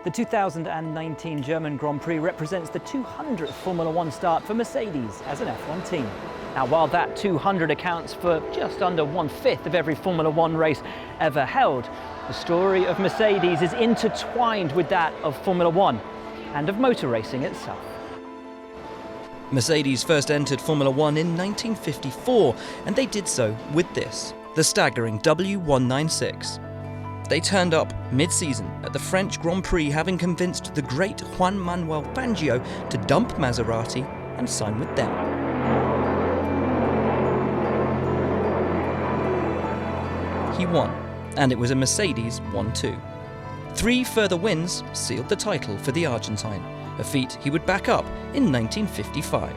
The 2019 German Grand Prix represents the 200th Formula One start for Mercedes as an F1 team. Now, while that 200 accounts for just under 1/5 of every Formula One race ever held, the story of Mercedes is intertwined with that of Formula One and of motor racing itself. Mercedes first entered Formula One in 1954, and they did so with this, the staggering W196. They turned up mid-season at the French Grand Prix, having convinced the great Juan Manuel Fangio to dump Maserati and sign with them. He won, and it was a Mercedes 1-2. 3 further wins sealed the title for the Argentine, a feat he would back up in 1955.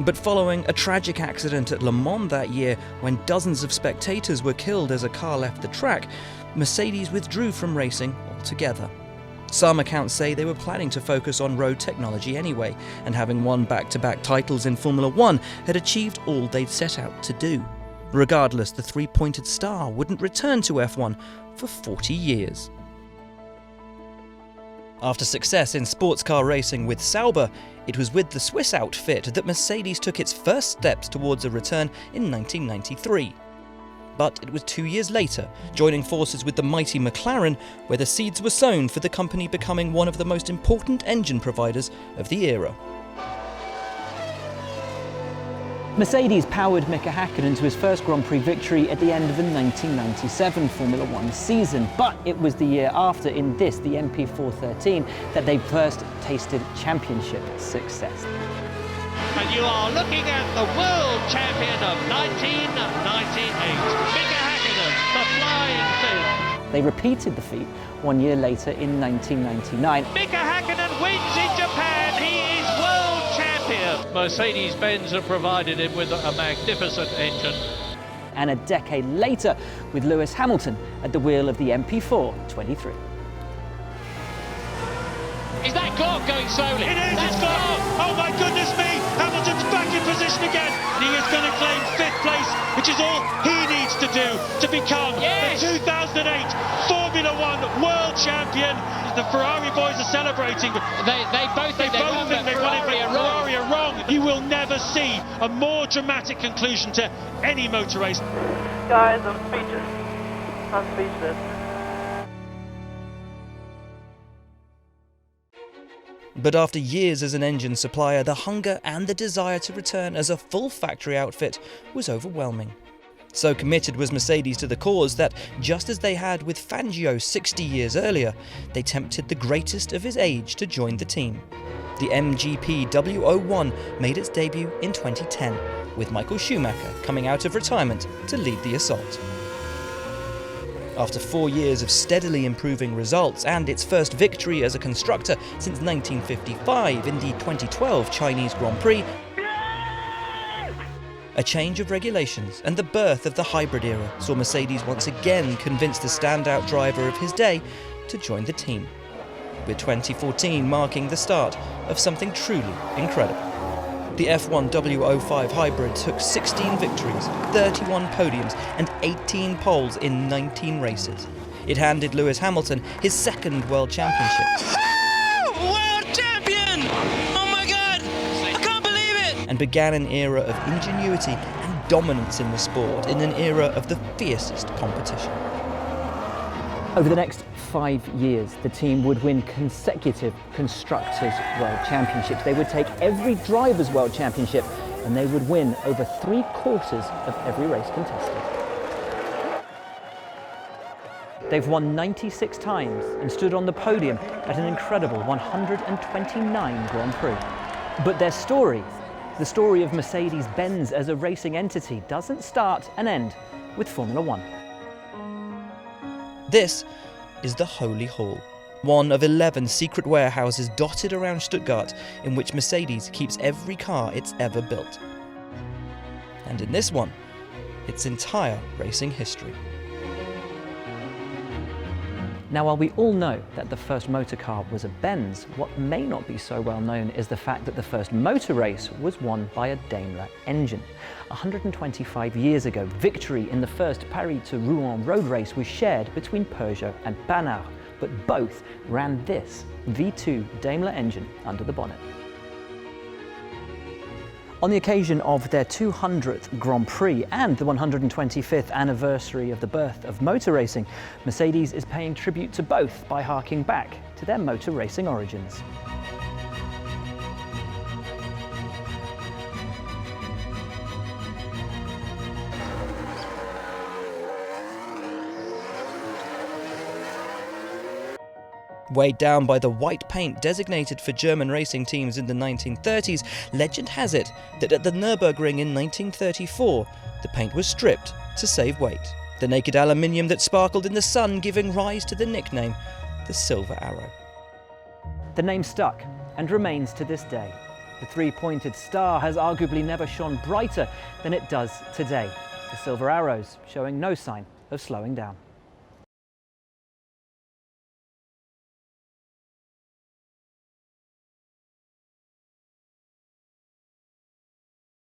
But following a tragic accident at Le Mans that year, when dozens of spectators were killed as a car left the track, Mercedes withdrew from racing altogether. Some accounts say they were planning to focus on road technology anyway, and having won back-to-back titles in Formula One had achieved all they'd set out to do. Regardless, the three-pointed star wouldn't return to F1 for 40 years. After success in sports car racing with Sauber, it was with the Swiss outfit that Mercedes took its first steps towards a return in 1993. But it was 2 years later, joining forces with the mighty McLaren, where the seeds were sown for the company becoming one of the most important engine providers of the era. Mercedes powered Mika Häkkinen to his first Grand Prix victory at the end of the 1997 Formula One season, but it was the year after, in this, the MP413, that they first tasted championship success. And you are looking at the world champion of 1998, Mika Häkkinen, the flying fifth. They repeated the feat 1 year later in 1999. Mika Häkkinen wins in Japan, he is world champion. Mercedes-Benz have provided him with a magnificent engine. And a decade later, with Lewis Hamilton at the wheel of the MP423. Is that clock going slowly? It is, it's clock! Oh my goodness me! Hamilton's back in position again! He is going to claim 5th place, which is all he needs to do to become the 2008 Formula One World Champion. The Ferrari boys are celebrating. They both think they won it, but Ferrari are wrong. You will never see a more dramatic conclusion to any motor race. Guys, I'm speechless. I'm speechless. But after years as an engine supplier, the hunger and the desire to return as a full factory outfit was overwhelming. So committed was Mercedes to the cause that, just as they had with Fangio 60 years earlier, they tempted the greatest of his age to join the team. The MGP W01 made its debut in 2010, with Michael Schumacher coming out of retirement to lead the assault. After 4 years of steadily improving results and its first victory as a constructor since 1955 in the 2012 Chinese Grand Prix, a change of regulations and the birth of the hybrid era saw Mercedes once again convince the standout driver of his day to join the team, with 2014 marking the start of something truly incredible. The F1 W05 hybrid took 16 victories, 31 podiums and 18 poles in 19 races. It handed Lewis Hamilton his second world championship. World champion! Oh my God! I can't believe it! And began an era of ingenuity and dominance in the sport, in an era of the fiercest competition. Over the next 5 years, the team would win consecutive Constructors' World Championships. They would take every Drivers' World Championship, and they would win over 3/4 of every race contested. They've won 96 times and stood on the podium at an incredible 129 Grand Prix. But their story, the story of Mercedes-Benz as a racing entity, doesn't start and end with Formula One. This is the Holy Hall, one of 11 secret warehouses dotted around Stuttgart in which Mercedes keeps every car it's ever built. And in this one, its entire racing history. Now, while we all know that the first motor car was a Benz, what may not be so well known is the fact that the first motor race was won by a Daimler engine. 125 years ago, victory in the first Paris to Rouen road race was shared between Peugeot and Panhard, but both ran this V2 Daimler engine under the bonnet. On the occasion of their 200th Grand Prix and the 125th anniversary of the birth of motor racing, Mercedes is paying tribute to both by harking back to their motor racing origins. Weighed down by the white paint designated for German racing teams in the 1930s, legend has it that at the Nürburgring in 1934, the paint was stripped to save weight. The naked aluminium that sparkled in the sun giving rise to the nickname, the Silver Arrow. The name stuck and remains to this day. The three-pointed star has arguably never shone brighter than it does today. The Silver Arrows showing no sign of slowing down.